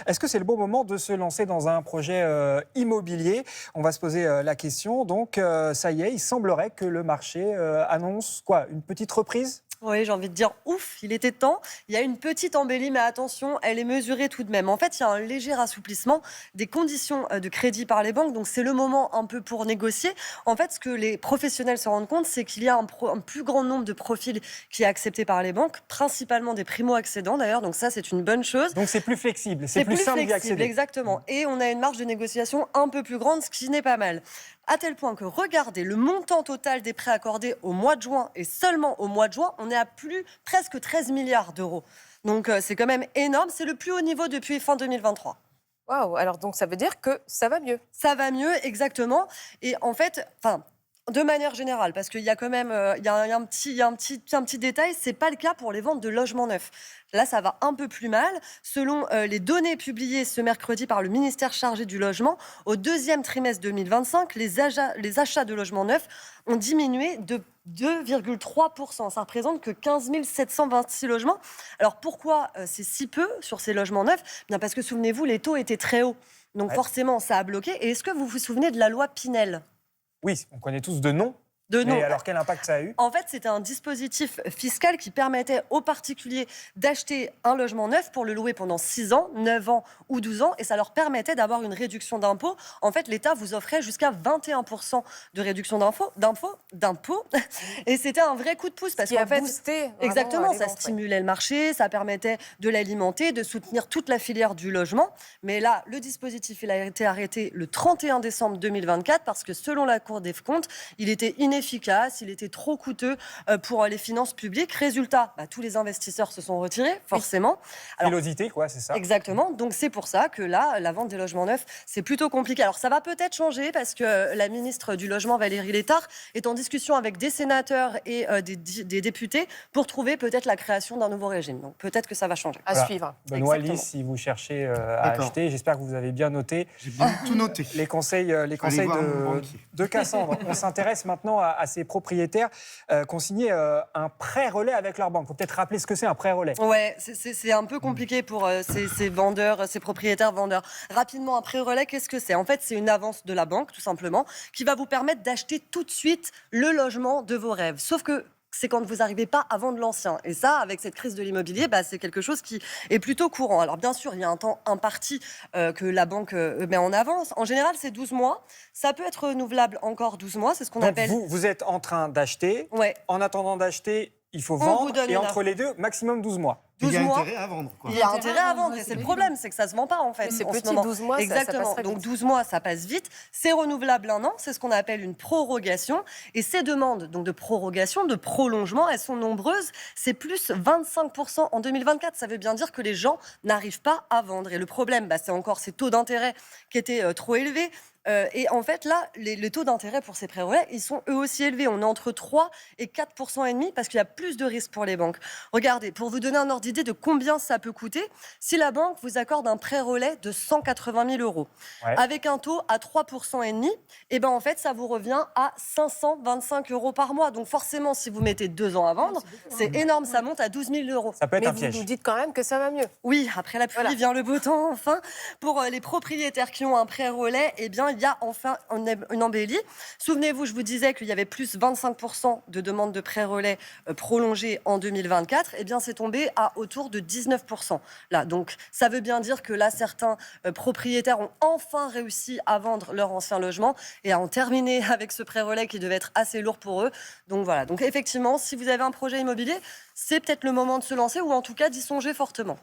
Est-ce que c'est le bon moment de se lancer dans un projet immobilier? On va se poser la question. Donc, ça y est, il semblerait que le marché annonce quoi? Une petite reprise? Oui, j'ai envie de dire ouf, il était temps. Il y a une petite embellie, mais attention, elle est mesurée tout de même. En fait, il y a un léger assouplissement des conditions de crédit par les banques. Donc, c'est le moment un peu pour négocier. En fait, ce que les professionnels se rendent compte, c'est qu'il y a un plus grand nombre de profils qui est accepté par les banques, principalement des primo-accédants d'ailleurs. Donc, ça, c'est une bonne chose. Donc, c'est plus flexible, c'est C'est plus plus simple d'y flexible, accéder. exactement. Et on a une marge de négociation un peu plus grande, ce qui n'est pas mal. À tel point que, regardez, le montant total des prêts accordés au mois de juin, et seulement au mois de juin, on est à presque 13 milliards d'euros. Donc c'est quand même énorme. C'est le plus haut niveau depuis fin 2023. Waouh, alors donc ça veut dire que ça va mieux. Ça va mieux, exactement. Et en fait, de manière générale, parce qu'il y a quand même un petit détail, c'est pas le cas pour les ventes de logements neufs. Là, ça va un peu plus mal. Selon les données publiées ce mercredi par le ministère chargé du logement, au deuxième trimestre 2025, les achats de logements neufs ont diminué de 2,3%. Ça représente que 15 726 logements. Alors pourquoi c'est si peu sur ces logements neufs? Bien parce que souvenez-vous, les taux étaient très hauts. Donc Ouais. forcément, ça a bloqué. Et est-ce que vous vous souvenez de la loi Pinel? Oui, on connaît tous de nom, De mais non. alors quel impact ça a eu? En fait, c'était un dispositif fiscal qui permettait aux particuliers d'acheter un logement neuf pour le louer pendant 6 ans, 9 ans ou 12 ans. Et ça leur permettait d'avoir une réduction d'impôt. En fait, l'État vous offrait jusqu'à 21% de réduction d'impôt. Et c'était un vrai coup de pouce. Parce Qui a qu'en fait, boosté vraiment, exactement, les ça ventes, ouais. stimulait le marché, ça permettait de l'alimenter, de soutenir toute la filière du logement. Mais là, le dispositif, il a été arrêté le 31 décembre 2024 parce que selon la Cour des comptes, il était inefficace, il était trop coûteux pour les finances publiques. Résultat, tous les investisseurs se sont retirés, forcément. Alors, Frilosité, quoi, c'est ça? exactement. Donc c'est pour ça que là, la vente des logements neufs, c'est plutôt compliqué. Alors ça va peut-être changer parce que la ministre du Logement, Valérie Létard, est en discussion avec des sénateurs et des députés pour trouver peut-être la création d'un nouveau régime. Donc peut-être que ça va changer. À Voilà. suivre. Benoît, Exactement. Lise, si vous cherchez à D'accord. acheter, j'espère que vous avez bien noté J'ai bien tout noté. les conseils voir mon banquier. de Cassandre. On s'intéresse maintenant à ces propriétaires qui ont signé un prêt relais avec leur banque. Il faut peut-être rappeler ce que c'est un prêt relais. Ouais, c'est un peu compliqué pour ces vendeurs, ces propriétaires vendeurs. Rapidement, un prêt relais, qu'est-ce que c'est? En fait, c'est une avance de la banque, tout simplement, qui va vous permettre d'acheter tout de suite le logement de vos rêves. Sauf que c'est quand vous n'arrivez pas à vendre l'ancien. Et ça, avec cette crise de l'immobilier, c'est quelque chose qui est plutôt courant. Alors bien sûr, il y a un temps imparti que la banque met en avance. En général, c'est 12 mois. Ça peut être renouvelable encore 12 mois. C'est ce qu'on Donc appelle... vous êtes en train d'acheter. Ouais, En attendant d'acheter, il faut vous vendre. donne Et une entre les deux, maximum 12 mois. Il 12 y a mois. intérêt à vendre, quoi. Il y a intérêt à vendre, et c'est le problème, c'est que ça se vend pas en fait. Mais c'est en ce petit, moment. 12 mois, ça Exactement. passerait Donc vite. 12 mois, ça passe vite. C'est renouvelable 1 an, c'est ce qu'on appelle une prorogation. Et ces demandes donc de prorogation, de prolongement, elles sont nombreuses. C'est plus 25% en 2024. Ça veut bien dire que les gens n'arrivent pas à vendre. Et le problème, c'est encore ces taux d'intérêt qui étaient trop élevés. Et en fait, là, les taux d'intérêt pour ces prêts relais, ils sont eux aussi élevés. On est entre 3 et 4% et demi parce qu'il y a plus de risques pour les banques. Regardez, pour vous donner un ordre d'idée de combien ça peut coûter, si la banque vous accorde un prêt relais de 180 000 euros, Ouais. avec un taux à 3% et demi, et en fait, ça vous revient à 525 euros par mois. Donc forcément, si vous mettez 2 ans à vendre, c'est énorme, ça monte à 12 000 euros. Ça peut être Mais un vous piège. nous dites quand même que ça va mieux. Oui, après la pluie Voilà. vient le beau temps, enfin. Pour les propriétaires qui ont un prêt relais, il y a enfin une embellie. Souvenez-vous, je vous disais qu'il y avait plus 25% de demandes de prêt relais prolongées en 2024. C'est tombé à autour de 19%. Là, donc, ça veut bien dire que là, certains propriétaires ont enfin réussi à vendre leur ancien logement et à en terminer avec ce prêt relais qui devait être assez lourd pour eux. Donc voilà. Donc effectivement, si vous avez un projet immobilier, c'est peut-être le moment de se lancer ou en tout cas d'y songer fortement.